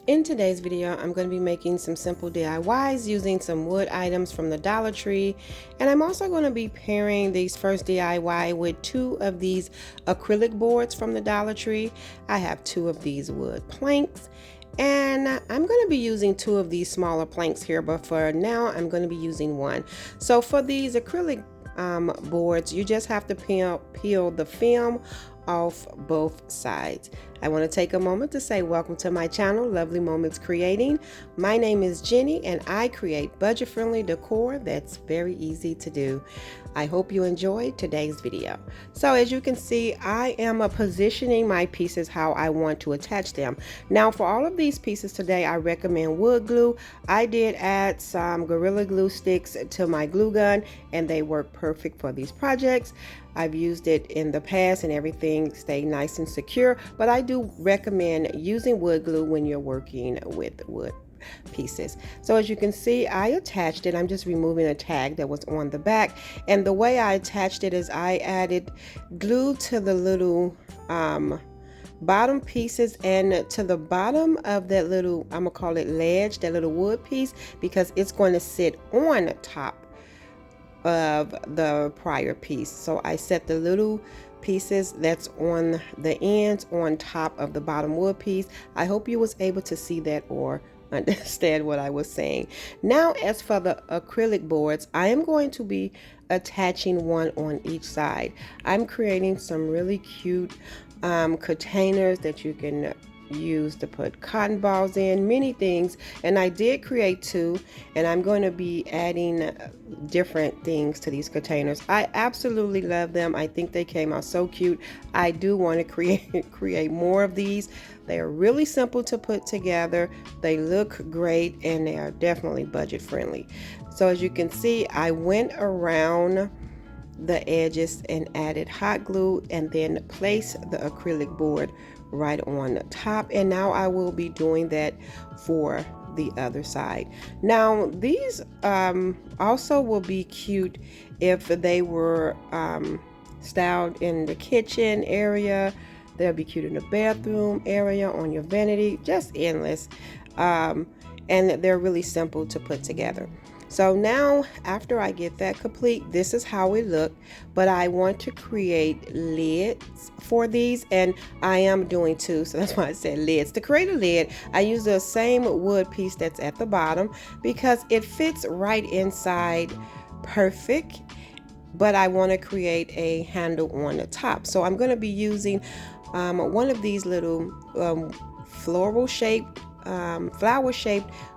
In today's video, I'm going to be making some simple DIYs using some wood items from the Dollar Tree. And I'm also going to be pairing these first DIY with two of these acrylic boards from the Dollar Tree. I have two of these wood planks. And I'm going to be using two of these smaller planks here, but for now I'm going to be using one. So for these acrylic boards, you just have to peel the film off both sides. I want to take a moment to say welcome to my channel, Lovely Moments Creating. My name is Jenny and I create budget-friendly decor that's very easy to do. I hope you enjoyed today's video. So as you can see, I am positioning my pieces how I want to attach them. Now for all of these pieces today, I recommend wood glue. I did add some Gorilla Glue sticks to my glue gun and they work perfect for these projects. I've used it in the past and everything stayed nice and secure, but I do recommend using wood glue when you're working with wood pieces. So as you can see, I attached it. I'm just removing a tag that was on the back, and the way I attached it is I added glue to the little bottom pieces and to the bottom of that little, I'm gonna call it ledge, that little wood piece, because it's going to sit on top of the prior piece. So I set the little pieces that's on the ends on top of the bottom wood piece. I hope you was able to see that or understand what I was saying. Now as for the acrylic boards, I am going to be attaching one on each side. I'm creating some really cute containers that you can use to put cotton balls in, many things, and I did create two, and I'm going to be adding different things to these containers. I absolutely love them. I think they came out so cute. I do want to create more of these. They are really simple to put together, they look great, and they are definitely budget friendly. So as you can see, I went around the edges and added hot glue and then placed the acrylic board right on the top, and now I will be doing that for the other side. Now these also will be cute if they were styled in the kitchen area. They'll be cute in the bathroom area, on your vanity, just endless, and they're really simple to put together. So now after I get that complete, this is how it look, but I want to create lids for these, and I am doing two, so that's why I said lids. To create a lid, I use the same wood piece that's at the bottom because it fits right inside perfect, but I want to create a handle on the top. So I'm going to be using one of these little flower shaped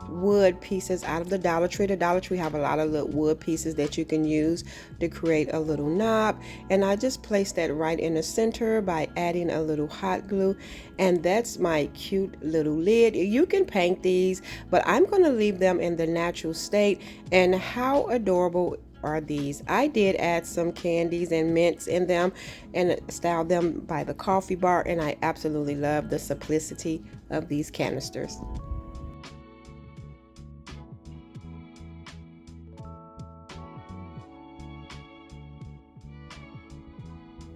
wood pieces out of the Dollar Tree. The Dollar Tree have a lot of little wood pieces that you can use to create a little knob, and I just placed that right in the center by adding a little hot glue, and that's my cute little lid. You can paint these, but I'm going to leave them in the natural state. And how adorable are these? I did add some candies and mints in them and styled them by the coffee bar, and I absolutely love the simplicity of these canisters.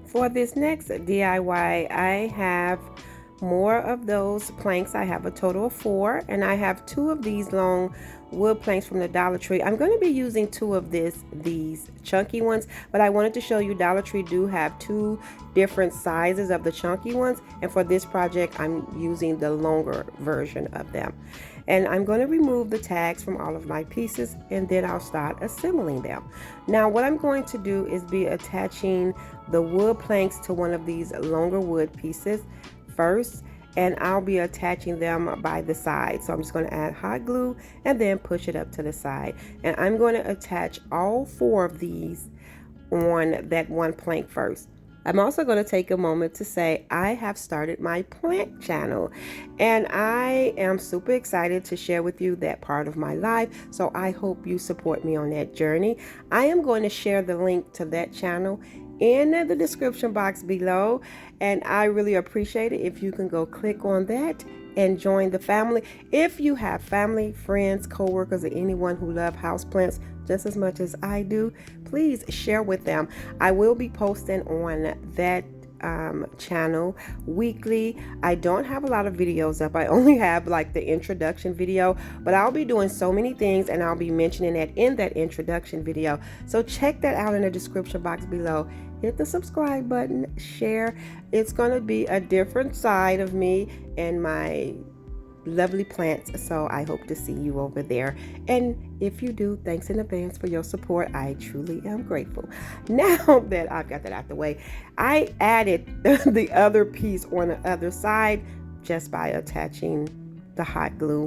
For this next DIY, I have more of those planks. I have a total of 4, and I have 2 of these long wood planks from the Dollar Tree. I'm going to be using 2 of these chunky ones, but I wanted to show you Dollar Tree do have 2 different sizes of the chunky ones, and for this project I'm using the longer version of them. And I'm going to remove the tags from all of my pieces, and then I'll start assembling them. Now what I'm going to do is be attaching the wood planks to one of these longer wood pieces first, and I'll be attaching them by the side. So I'm just going to add hot glue and then push it up to the side, and I'm going to attach all 4 of these on that one plank first. I'm also going to take a moment to say I have started my plant channel, and I am super excited to share with you that part of my life, so I hope you support me on that journey. I am going to share the link to that channel in the description box below, and I really appreciate it if you can go click on that and join the family. If you have family, friends, co-workers, or anyone who love houseplants just as much as I do, please share with them. I will be posting on that channel weekly. I don't have a lot of videos up. I only have like the introduction video, but I'll be doing so many things and I'll be mentioning that in that introduction video. So check that out in the description box below. Hit the subscribe button, share. It's going to be a different side of me and my lovely plants, so I hope to see you over there. And if you do, thanks in advance for your support. I truly am grateful. Now that I've got that out the way, I added the other piece on the other side just by attaching the hot glue.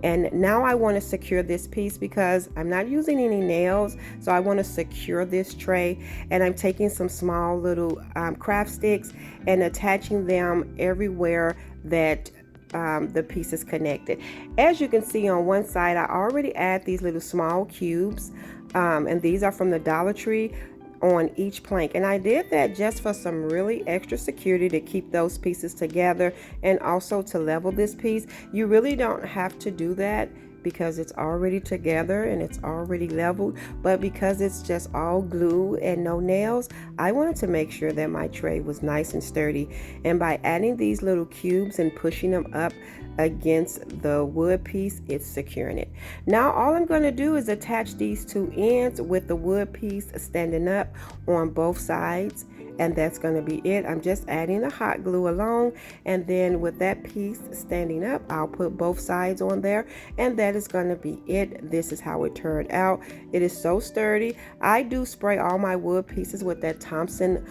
And now I want to secure this piece because I'm not using any nails, so I want to secure this tray. And I'm taking some small little craft sticks and attaching them everywhere that the piece is connected. As you can see on one side, I already add these little small cubes, and these are from the Dollar Tree on each plank. And I did that just for some really extra security to keep those pieces together and also to level this piece. You really don't have to do that because it's already together and it's already leveled, but because it's just all glue and no nails, I wanted to make sure that my tray was nice and sturdy. And by adding these little cubes and pushing them up against the wood piece, it's securing it. Now all I'm going to do is attach these two ends with the wood piece standing up on both sides, and that's going to be it. I'm just adding the hot glue along, and then with that piece standing up, I'll put both sides on there, and that is going to be it. This is how it turned out. It is so sturdy. I do spray all my wood pieces with that Thompson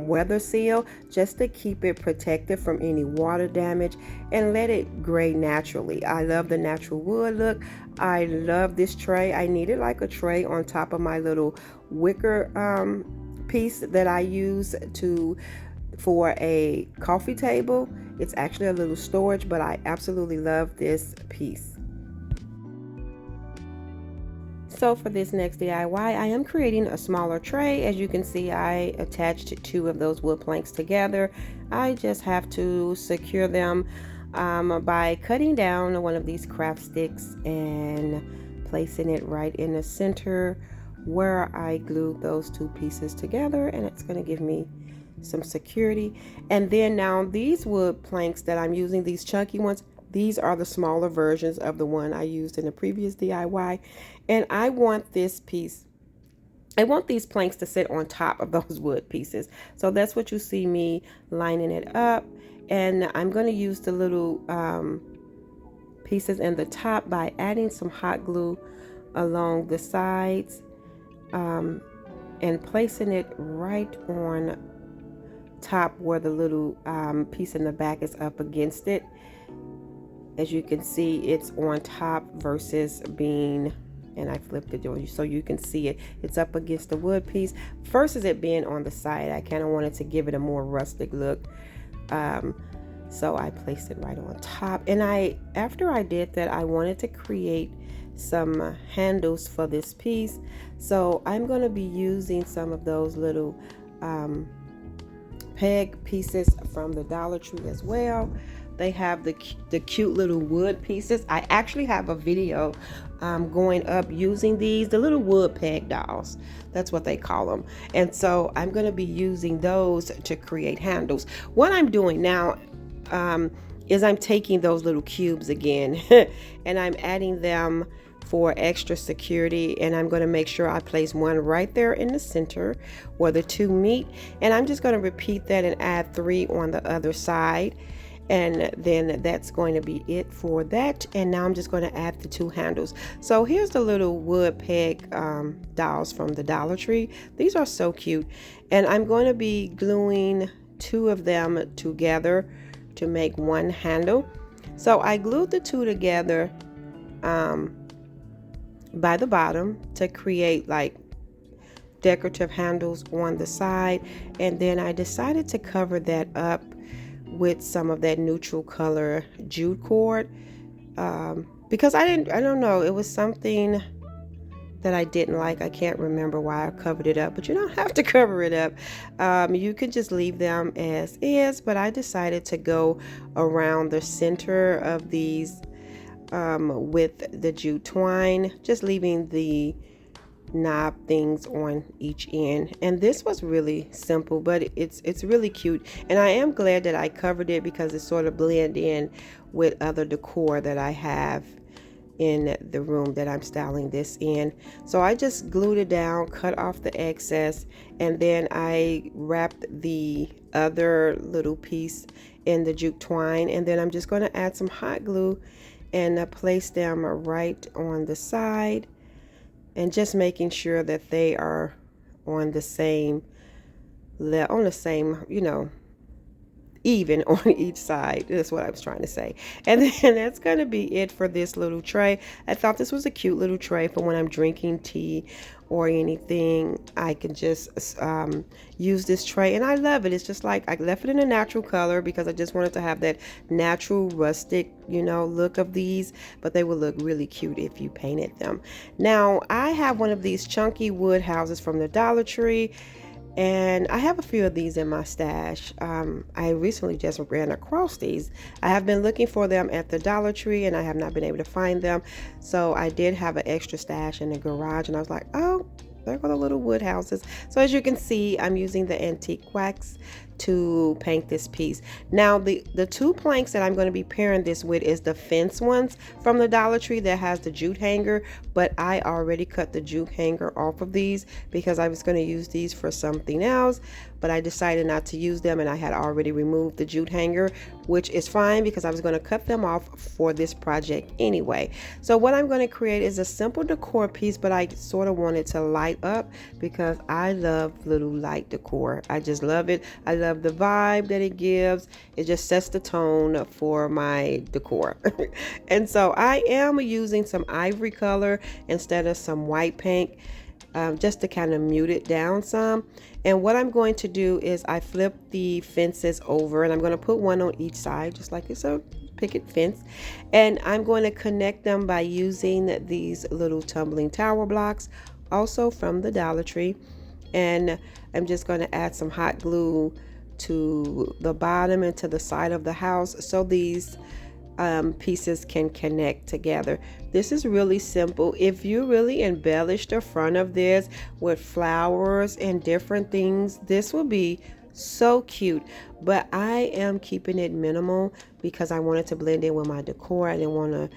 weather seal just to keep it protected from any water damage and let it gray naturally. I love the natural wood look. I love this tray. I needed like a tray on top of my little wicker piece that I use for a coffee table. It's actually a little storage, but I absolutely love this piece. So for this next DIY, I am creating a smaller tray. As you can see, I attached two of those wood planks together. I just have to secure them by cutting down one of these craft sticks and placing it right in the center where I glued those two pieces together, and it's going to give me some security. And then now these wood planks that I'm using, these chunky ones, these are the smaller versions of the one I used in the previous DIY, and I want this piece, I want these planks to sit on top of those wood pieces. So that's what you see me lining it up, and I'm going to use the little pieces in the top by adding some hot glue along the sides and placing it right on top where the little piece in the back is up against it. As you can see, it's on top versus being, and I flipped it so you can see it, it's up against the wood piece versus it being on the side. I kind of wanted to give it a more rustic look, so I placed it right on top. And after I did that, I wanted to create some handles for this piece, so I'm going to be using some of those little peg pieces from the Dollar Tree as well. They have the cute little wood pieces. I actually have a video going up using these, the little wood peg dolls. That's what they call them. And so I'm going to be using those to create handles. What I'm doing now is I'm taking those little cubes again and I'm adding them for extra security, and I'm going to make sure I place one right there in the center where the two meet, and I'm just going to repeat that and add 3 on the other side, and then that's going to be it for that. And now I'm just going to add the 2 handles. So here's the little wood peg dolls from the Dollar Tree. These are so cute, and I'm going to be gluing 2 of them together to make one handle. So I glued the 2 together by the bottom to create like decorative handles on the side, and then I decided to cover that up with some of that neutral color jute cord because I don't know, it was something that I didn't like. I can't remember why I covered it up, but you don't have to cover it up. You can just leave them as is, but I decided to go around the center of these with the jute twine, just leaving the knob things on each end. And this was really simple, but it's really cute, and I am glad that I covered it because it sort of blend in with other decor that I have in the room that I'm styling this in. So I just glued it down, cut off the excess, and then I wrapped the other little piece in the jute twine, and then I'm just going to add some hot glue and place them right on the side, and just making sure that they are on the same even on each side. That's what I was trying to say. And then that's going to be it for this little tray. I thought this was a cute little tray for when I'm drinking tea or anything. I can just use this tray, and I love it. It's just like I left it in a natural color because I just wanted to have that natural rustic look of these, but they would look really cute if you painted them. Now I have one of these chunky wood houses from the Dollar Tree, and I have a few of these in my stash. I recently just ran across these. I have been looking for them at the Dollar Tree, and I have not been able to find them. So I did have an extra stash in the garage, and I was like, oh, there go the little wood houses. So as you can see, I'm using the antique wax to paint this piece. Now the two planks that I'm going to be pairing this with is the fence ones from the Dollar Tree that has the jute hanger, but I already cut the jute hanger off of these because I was going to use these for something else, but I decided not to use them, and I had already removed the jute hanger, which is fine because I was going to cut them off for this project anyway. So what I'm going to create is a simple decor piece, but I sort of wanted to light up because I love little light decor. I just love it. I love the vibe that it gives. It just sets the tone for my decor. And so I am using some ivory color instead of some white paint, just to kind of mute it down some. And what I'm going to do is I flip the fences over, and I'm going to put one on each side just like it's a picket fence, and I'm going to connect them by using these little tumbling tower blocks, also from the Dollar Tree. And I'm just going to add some hot glue to the bottom and to the side of the house so these pieces can connect together. This is really simple. If you really embellish the front of this with flowers and different things, this will be so cute. But I am keeping it minimal because I wanted to blend in with my decor. I didn't want to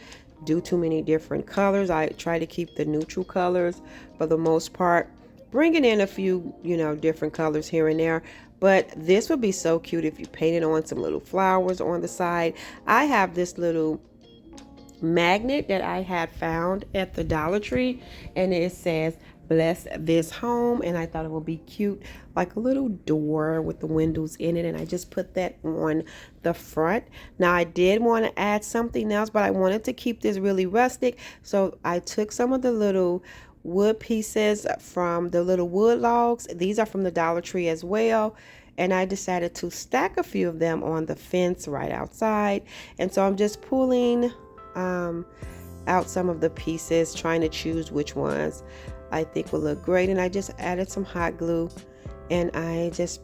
do too many different colors. I try to keep the neutral colors for the most part, bringing in a few different colors here and there. But this would be so cute if you painted on some little flowers on the side. I have this little magnet that I had found at the Dollar Tree, and it says bless this home, and I thought it would be cute, like a little door with the windows in it, and I just put that on the front. Now I did want to add something else, but I wanted to keep this really rustic, so I took some of the little wood pieces from the little wood logs. These are from the Dollar Tree as well, and I decided to stack a few of them on the fence right outside. And so I'm just pulling out some of the pieces, trying to choose which ones I think will look great. And I just added some hot glue, and I just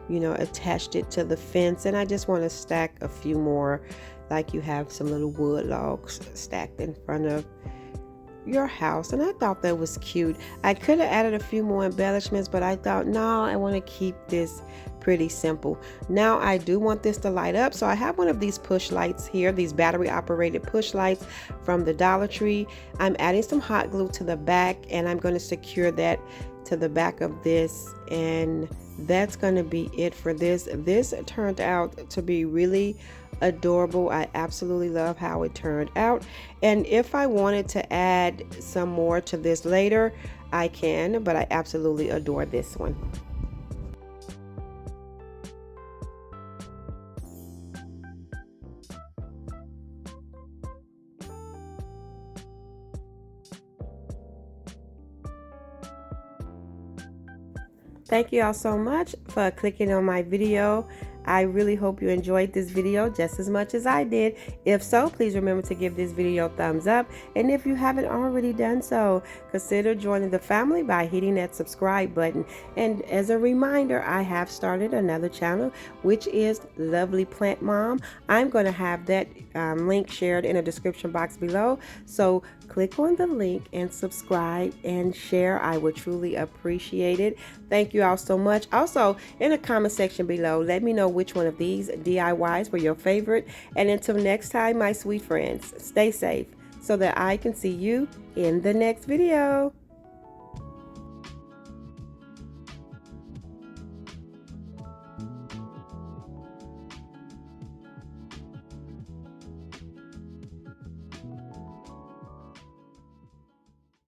attached it to the fence, and I just want to stack a few more, like you have some little wood logs stacked in front of your house. And I thought that was cute. I could have added a few more embellishments, but I thought, no, I want to keep this pretty simple. Now I do want this to light up, so I have one of these push lights here, these battery operated push lights from the Dollar Tree. I'm adding some hot glue to the back, and I'm going to secure that to the back of this, and that's going to be it for this. This turned out to be really adorable. I absolutely love how it turned out, and if I wanted to add some more to this later, I can, but I absolutely adore this one. Thank you all so much for clicking on my video. I really hope you enjoyed this video just as much as I did. If so, please remember to give this video a thumbs up. And if you haven't already done so, consider joining the family by hitting that subscribe button. And as a reminder, I have started another channel, which is Lovely Plant Mom. I'm going to have that link shared in the description box below. So click on the link and subscribe and share. I would truly appreciate it. Thank you all so much. Also, in the comment section below, let me know which one of these DIYs were your favorite. And until next time, my sweet friends, stay safe so that I can see you in the next video.